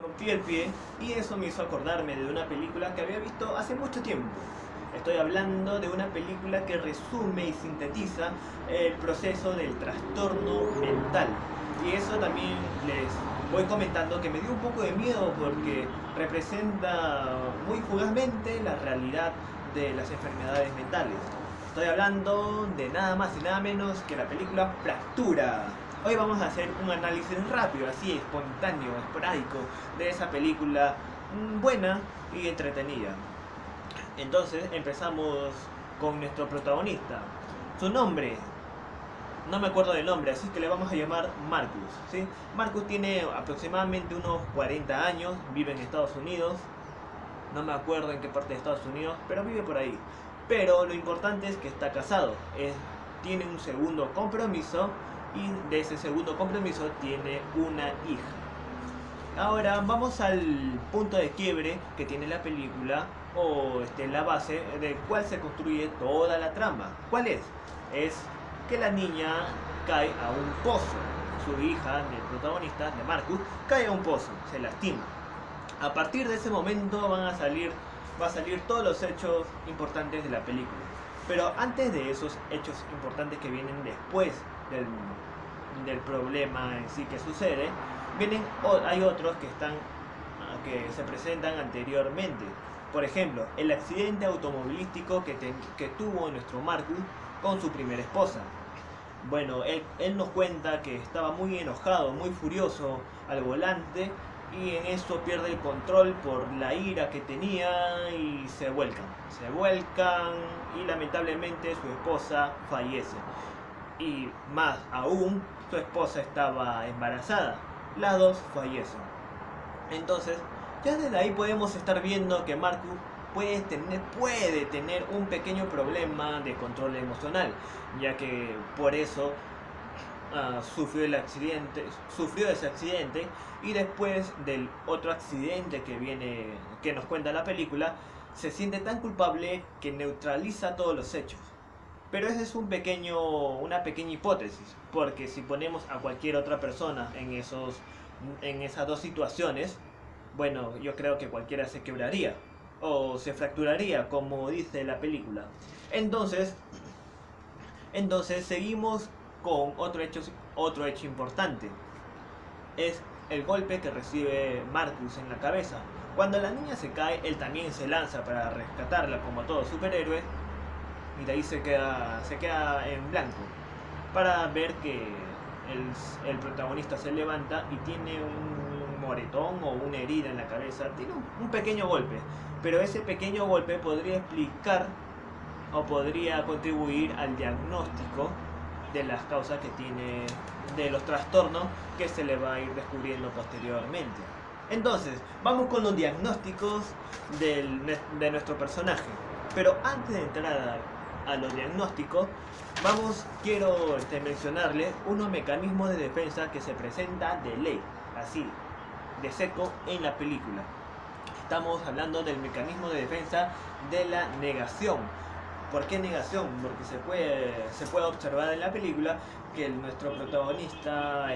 Rompí el pie y eso me hizo acordarme de una película que había visto hace mucho tiempo. Estoy hablando de una película que resume y sintetiza el proceso del trastorno mental. Y eso también les voy comentando que me dio un poco de miedo porque representa muy fugazmente la realidad de las enfermedades mentales. Estoy hablando de nada más y nada menos que la película Fractura. Hoy vamos a hacer un análisis rápido, así espontáneo, esporádico, de esa película buena y entretenida. Entonces empezamos con nuestro protagonista. Su nombre, no me acuerdo del nombre, así que le vamos a llamar Marcus, ¿sí? Marcus tiene aproximadamente unos 40 años, vive en Estados Unidos. No me acuerdo en qué parte de Estados Unidos, pero vive por ahí. Pero lo importante es que está casado, tiene un segundo compromiso y de ese segundo compromiso tiene una hija. Ahora vamos al punto de quiebre que tiene la película o la base de cual se construye toda la trama. ¿Cuál es? Es que la niña cae a un pozo. Su hija, del protagonista, de Marcus, cae a un pozo, se lastima. A partir de ese momento va a salir todos los hechos importantes de la película. Pero antes de esos hechos importantes que vienen después del problema en sí que sucede, hay otros que se presentan anteriormente. Por ejemplo, el accidente automovilístico que tuvo nuestro Marcus con su primera esposa. Bueno, él nos cuenta que estaba muy enojado, muy furioso al volante y en eso pierde el control por la ira que tenía y se vuelcan. Se vuelcan y lamentablemente su esposa fallece. Y más aún, su esposa estaba embarazada. Las dos fallecen. Entonces, ya desde ahí podemos estar viendo que Marcus puede tener un pequeño problema de control emocional, ya que por eso sufrió ese accidente y después del otro accidente que nos cuenta la película, se siente tan culpable que neutraliza todos los hechos. Pero esa es una pequeña hipótesis, porque si ponemos a cualquier otra persona en esas dos situaciones, bueno, yo creo que cualquiera se quebraría o se fracturaría, como dice la película. Entonces, seguimos con otro hecho importante. Es el golpe que recibe Marcus en la cabeza. Cuando la niña se cae, él también se lanza para rescatarla como todo superhéroe y de ahí se queda en blanco para ver que el protagonista se levanta y tiene un moretón o una herida en la cabeza, tiene un pequeño golpe, pero ese pequeño golpe podría explicar o podría contribuir al diagnóstico de las causas que tiene, de los trastornos que se le va a ir descubriendo posteriormente. Entonces, vamos con los diagnósticos de nuestro personaje. Pero antes de entrar a los diagnósticos, quiero mencionarle unos mecanismos de defensa que se presentan de ley, así, de seco en la película. Estamos hablando del mecanismo de defensa de la negación. ¿Por qué negación? Porque se puede observar en la película que nuestro protagonista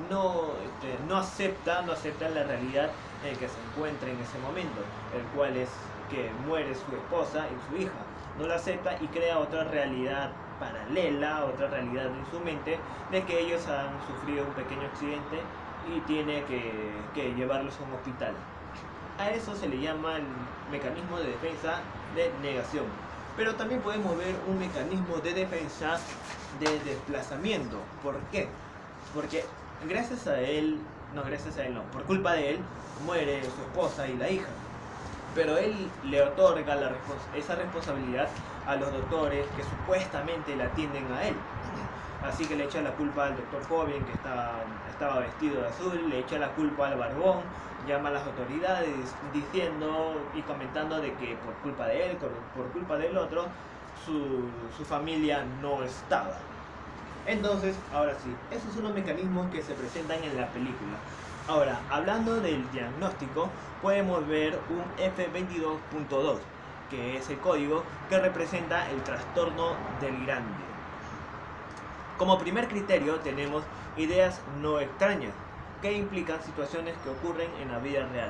no acepta la realidad en que se encuentra en ese momento, el cual es que muere su esposa y su hija. No la acepta y crea otra realidad paralela, otra realidad en su mente, de que ellos han sufrido un pequeño accidente y tiene que llevarlos a un hospital. A eso se le llama el mecanismo de defensa de negación. Pero también podemos ver un mecanismo de defensa de desplazamiento. ¿Por qué? Porque por culpa de él, muere su esposa y la hija. Pero él le otorga esa responsabilidad a los doctores que supuestamente la atienden a él. Así que le echa la culpa al doctor joven que estaba vestido de azul, le echa la culpa al barbón, llama a las autoridades diciendo y comentando de que por culpa de él, por culpa del otro, su familia no estaba. Entonces, ahora sí, esos son los mecanismos que se presentan en la película. Ahora, hablando del diagnóstico, podemos ver un F22.2, que es el código que representa el trastorno delirante. Como primer criterio tenemos ideas no extrañas. que implican situaciones que ocurren en la vida real.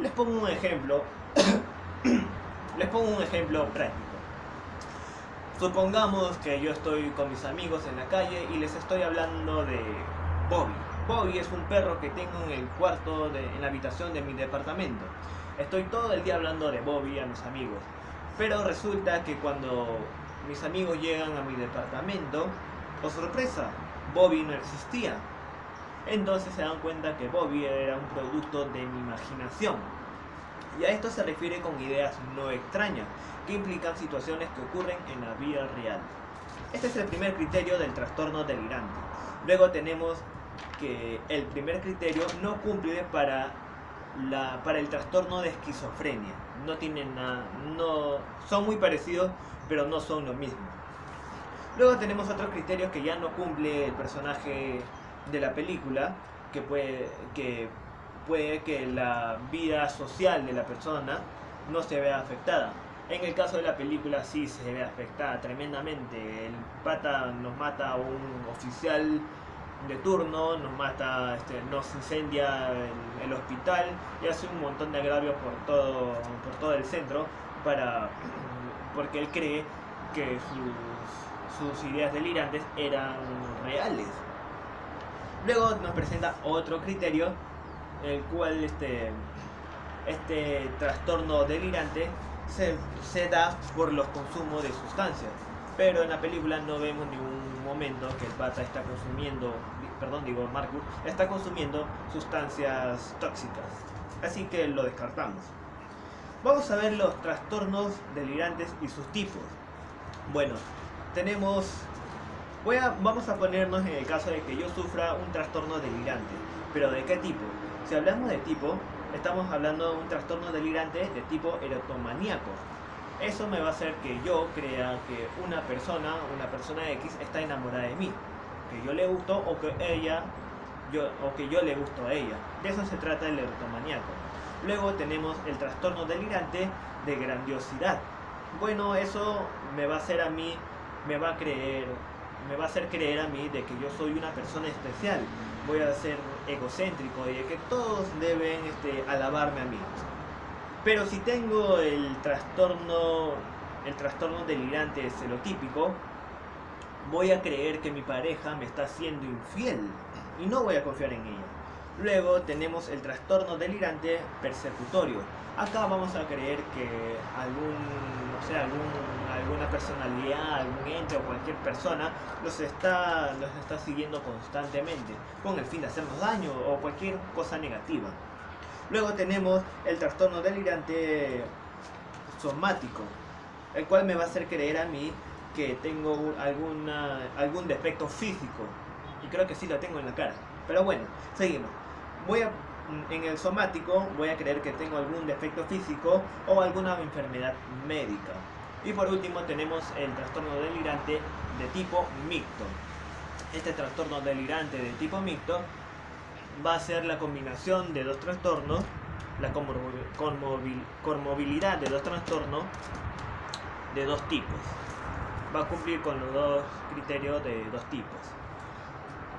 Les pongo un ejemplo. Les pongo un ejemplo práctico. Supongamos que yo estoy con mis amigos en la calle y les estoy hablando de Bobby. Bobby es un perro que tengo en el cuarto, en la habitación de mi departamento. Estoy todo el día hablando de Bobby a mis amigos. Pero resulta que cuando mis amigos llegan a mi departamento, ¡oh sorpresa!, Bobby no existía. Entonces se dan cuenta que Bobby era un producto de mi imaginación. Y a esto se refiere con ideas no extrañas, que implican situaciones que ocurren en la vida real. Este es el primer criterio del trastorno delirante. Luego tenemos que el primer criterio no cumple para el trastorno de esquizofrenia. No tienen nada, son muy parecidos, pero no son lo mismo. Luego tenemos otros criterios que ya no cumple el personaje de la película, que puede que la vida social de la persona no se vea afectada. En el caso de la película sí se ve afectada tremendamente. El pata nos mata a un oficial de turno, nos incendia el hospital y hace un montón de agravios por todo el centro porque él cree que sus ideas delirantes eran reales. Luego nos presenta otro criterio, el cual este trastorno delirante se da por los consumos de sustancias. Pero en la película no vemos ningún momento que el pata está consumiendo, Marcus está consumiendo sustancias tóxicas. Así que lo descartamos. Vamos a ver los trastornos delirantes y sus tipos. Bueno, vamos a ponernos en el caso de que yo sufra un trastorno delirante. ¿Pero de qué tipo? Si hablamos de tipo, estamos hablando de un trastorno delirante de tipo erotomaníaco. Eso me va a hacer que yo crea que una persona X está enamorada de mí, que yo le gusto o que yo le gusto a ella. De eso se trata el erotomaníaco. Luego tenemos el trastorno delirante de grandiosidad. Bueno, eso me va a hacer creer a mí de que yo soy una persona especial. Voy a ser egocéntrico y de que todos deben alabarme a mí. Pero si tengo el trastorno delirante celotípico, voy a creer que mi pareja me está siendo infiel y no voy a confiar en ella. Luego tenemos el trastorno delirante persecutorio. Acá vamos a creer que alguna personalidad, algún ente o cualquier persona los está siguiendo constantemente con el fin de hacernos daño o cualquier cosa negativa. Luego tenemos el trastorno delirante somático, el cual me va a hacer creer a mí que tengo algún defecto físico. Y creo que sí lo tengo en la cara. Pero bueno, seguimos. En el somático voy a creer que tengo algún defecto físico o alguna enfermedad médica. Y por último tenemos el trastorno delirante de tipo mixto. Este trastorno delirante de tipo mixto va a ser la combinación de dos trastornos, la comorbilidad de dos trastornos de dos tipos. Va a cumplir con los dos criterios de dos tipos.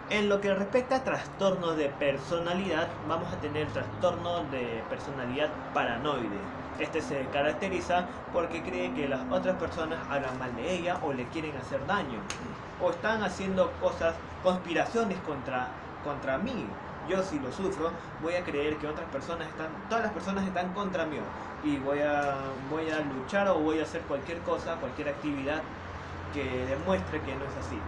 En lo que respecta a trastornos de personalidad, vamos a tener trastorno de personalidad paranoide. Este se caracteriza porque cree que las otras personas hablan mal de ella o le quieren hacer daño, o están haciendo conspiraciones contra mí. Yo, si lo sufro, voy a creer que todas las personas están contra mí y voy a luchar o voy a hacer cualquier actividad que demuestre que no es así.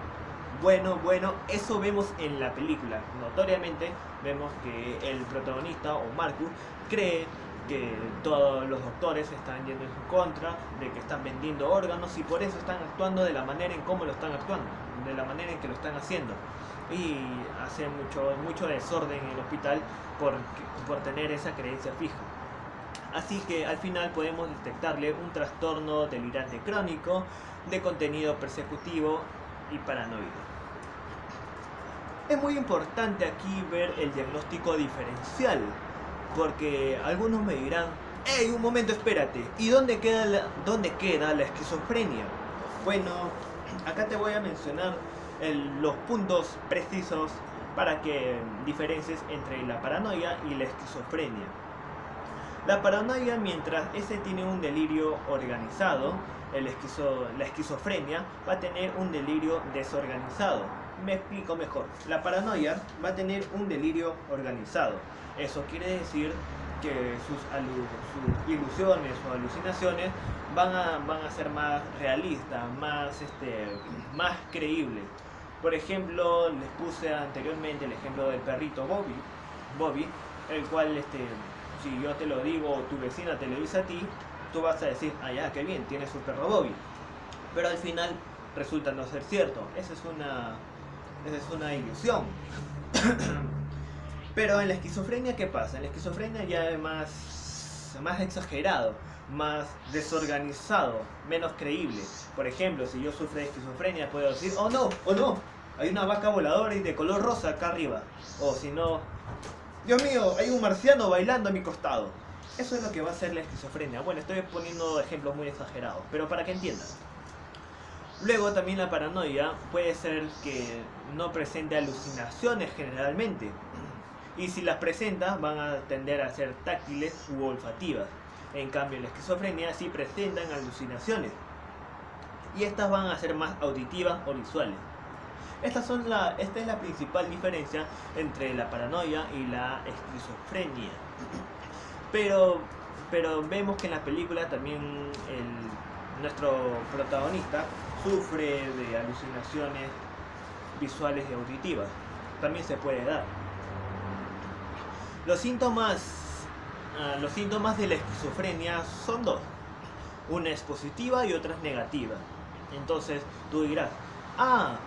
Bueno, eso vemos en la película. Notoriamente vemos que el protagonista o Marcus cree que todos los doctores están yendo en su contra, de que están vendiendo órganos y por eso están actuando de la manera en cómo lo están actuando, de la manera en que lo están haciendo. Y hace mucho desorden en el hospital por tener esa creencia fija. Así que al final podemos detectarle un trastorno delirante crónico de contenido persecutivo y paranoide. Es muy importante aquí ver el diagnóstico diferencial, porque algunos me dirán: ¡hey, un momento, espérate! ¿Y dónde queda la esquizofrenia? Bueno, acá te voy a mencionar los puntos precisos para que diferencies entre la paranoia y la esquizofrenia. La paranoia, mientras ese tiene un delirio organizado, la esquizofrenia va a tener un delirio desorganizado. Me explico mejor. La paranoia va a tener un delirio organizado. Eso quiere decir que sus ilusiones o alucinaciones van a ser más realistas, más creíbles. Por ejemplo, les puse anteriormente el ejemplo del perrito Bobby, el cual si yo te lo digo o tu vecina te lo dice a ti, tú vas a decir, ah ya, qué bien, tiene su perro Bobby. Pero al final resulta no ser cierto. Esa es una ilusión. Pero en la esquizofrenia, ¿qué pasa? En la esquizofrenia ya es más exagerado, más desorganizado, menos creíble. Por ejemplo, si yo sufro de esquizofrenia, puedo decir, oh no, hay una vaca voladora y de color rosa acá arriba. O si no, Dios mío, hay un marciano bailando a mi costado. Eso es lo que va a ser la esquizofrenia. Bueno, estoy poniendo ejemplos muy exagerados, pero para que entiendan. Luego también la paranoia puede ser que no presente alucinaciones generalmente. Y si las presenta, van a tender a ser táctiles u olfativas. En cambio, la esquizofrenia sí presentan alucinaciones. Y estas van a ser más auditivas o visuales. Esta es la principal diferencia entre la paranoia y la esquizofrenia. Pero vemos que en la película también nuestro protagonista sufre de alucinaciones visuales y auditivas. También se puede dar. Los síntomas de la esquizofrenia son dos. Una es positiva y otra es negativa. Entonces tú dirás,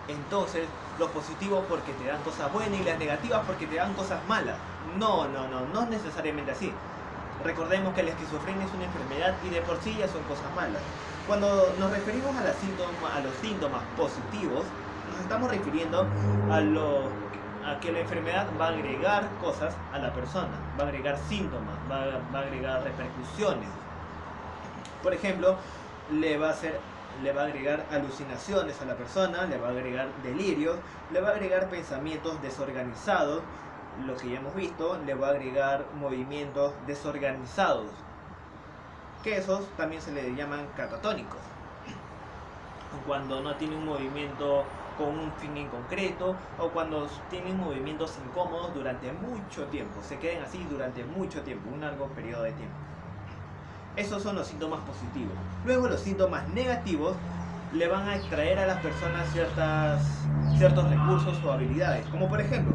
entonces los positivos porque te dan cosas buenas y las negativas porque te dan cosas malas. No es necesariamente así. Recordemos que la esquizofrenia es una enfermedad y de por sí ya son cosas malas. Cuando nos referimos a los síntomas positivos, nos estamos refiriendo a que la enfermedad va a agregar cosas a la persona, va a agregar síntomas, va a agregar repercusiones. Por ejemplo, le va a agregar alucinaciones a la persona, le va a agregar delirios, le va a agregar pensamientos desorganizados, lo que ya hemos visto, le va a agregar movimientos desorganizados, que esos también se le llaman catatónicos, cuando no tiene un movimiento con un fin en concreto o cuando tienen movimientos incómodos durante mucho tiempo, se queden así durante mucho tiempo, un largo periodo de tiempo. Esos son los síntomas positivos. Luego los síntomas negativos le van a extraer a las personas ciertos recursos o habilidades, como por ejemplo,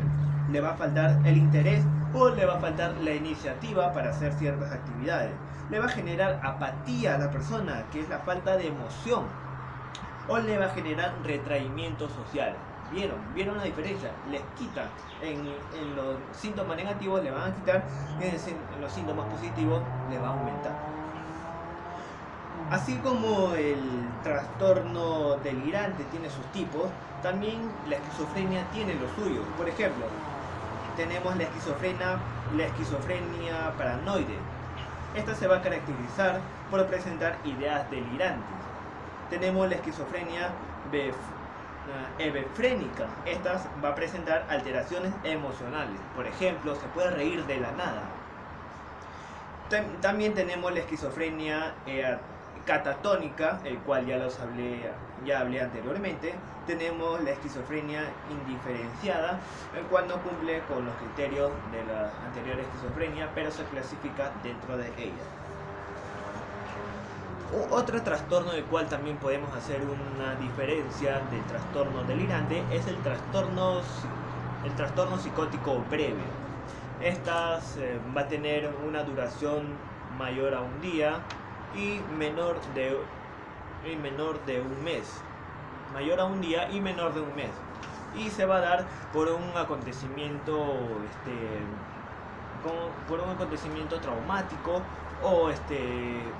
le va a faltar el interés o le va a faltar la iniciativa para hacer ciertas actividades. Le va a generar apatía a la persona, que es la falta de emoción. O le va a generar retraimiento social. ¿Vieron la diferencia? Les quita. En los síntomas negativos le van a quitar, en los síntomas positivos le va a aumentar. Así como el trastorno delirante tiene sus tipos, también la esquizofrenia tiene los suyos. Por ejemplo, tenemos la esquizofrenia paranoide. Esta se va a caracterizar por presentar ideas delirantes. Tenemos la esquizofrenia hebefrénica. Esta va a presentar alteraciones emocionales. Por ejemplo, se puede reír de la nada. También tenemos la esquizofrenia catatónica, el cual ya hablé anteriormente. Tenemos la esquizofrenia indiferenciada, el cual no cumple con los criterios de la anterior esquizofrenia, pero se clasifica dentro de ella. Otro trastorno del cual también podemos hacer una diferencia del trastorno delirante es el trastorno psicótico breve. Estas va a tener una duración mayor a un día y menor de un mes. Mayor a un día y menor de un mes. Y se va a dar por un acontecimiento traumático o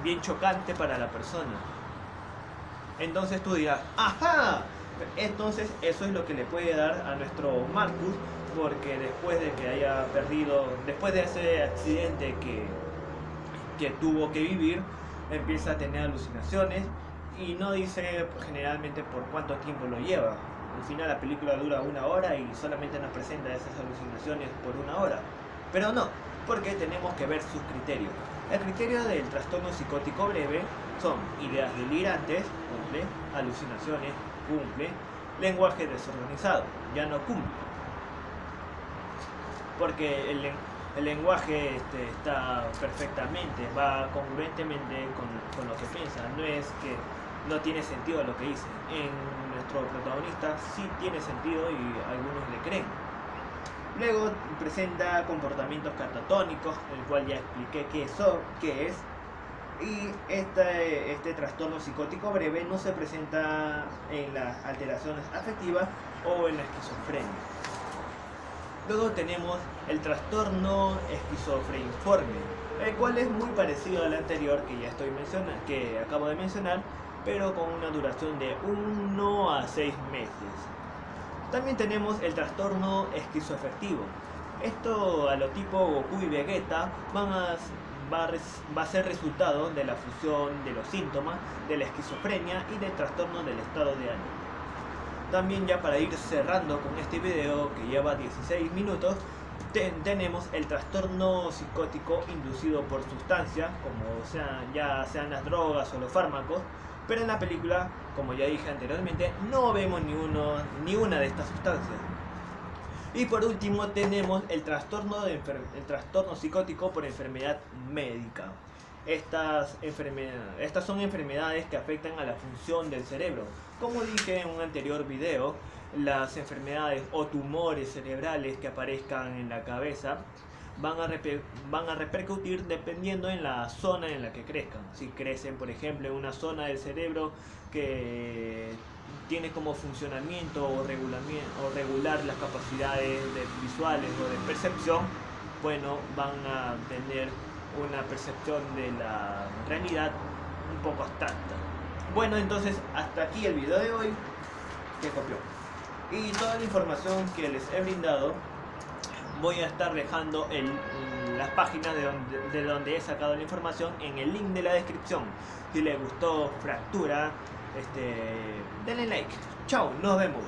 bien chocante para la persona. Entonces tú dirás, ¡ajá! Entonces eso es lo que le puede dar a nuestro Marcus, porque después de ese accidente que tuvo que vivir, empieza a tener alucinaciones y no dice generalmente por cuánto tiempo lo lleva. al final la película dura 1 hora y solamente nos presenta esas alucinaciones por 1 hora. Pero no, porque tenemos que ver sus criterios. El criterio del trastorno psicótico breve son ideas delirantes, cumple, alucinaciones, cumple, lenguaje desorganizado, ya no cumple. Porque el lenguaje está perfectamente, va congruentemente con lo que piensa, no es que no tiene sentido lo que dice. En nuestro protagonista sí tiene sentido y algunos le creen. Luego presenta comportamientos catatónicos, el cual ya expliqué qué es. Y este trastorno psicótico breve no se presenta en las alteraciones afectivas o en la esquizofrenia. Luego tenemos el trastorno esquizofreniforme, el cual es muy parecido al anterior que acabo de mencionar, pero con una duración de 1 a 6 meses. También tenemos el trastorno esquizoafectivo. Esto a lo tipo Goku y Vegeta va a ser resultado de la fusión de los síntomas de la esquizofrenia y del trastorno del estado de ánimo. También, ya para ir cerrando con este video que lleva 16 minutos, tenemos el trastorno psicótico inducido por sustancias, ya sean las drogas o los fármacos, pero en la película, como ya dije anteriormente, no vemos ni una de estas sustancias. Y por último tenemos el trastorno psicótico por enfermedad médica. Estas son enfermedades que afectan a la función del cerebro. Como dije en un anterior video, las enfermedades o tumores cerebrales que aparezcan en la cabeza van a repercutir dependiendo en la zona en la que crezcan. Si crecen, por ejemplo, en una zona del cerebro que tiene como funcionamiento o regular las capacidades visuales o de percepción, bueno, van a tener una percepción de la realidad un poco abstracta. Bueno, entonces hasta aquí el video de hoy que copió. Y toda la información que les he brindado voy a estar dejando las páginas de donde he sacado la información en el link de la descripción. Si les gustó Fractura, denle like. Chao, nos vemos.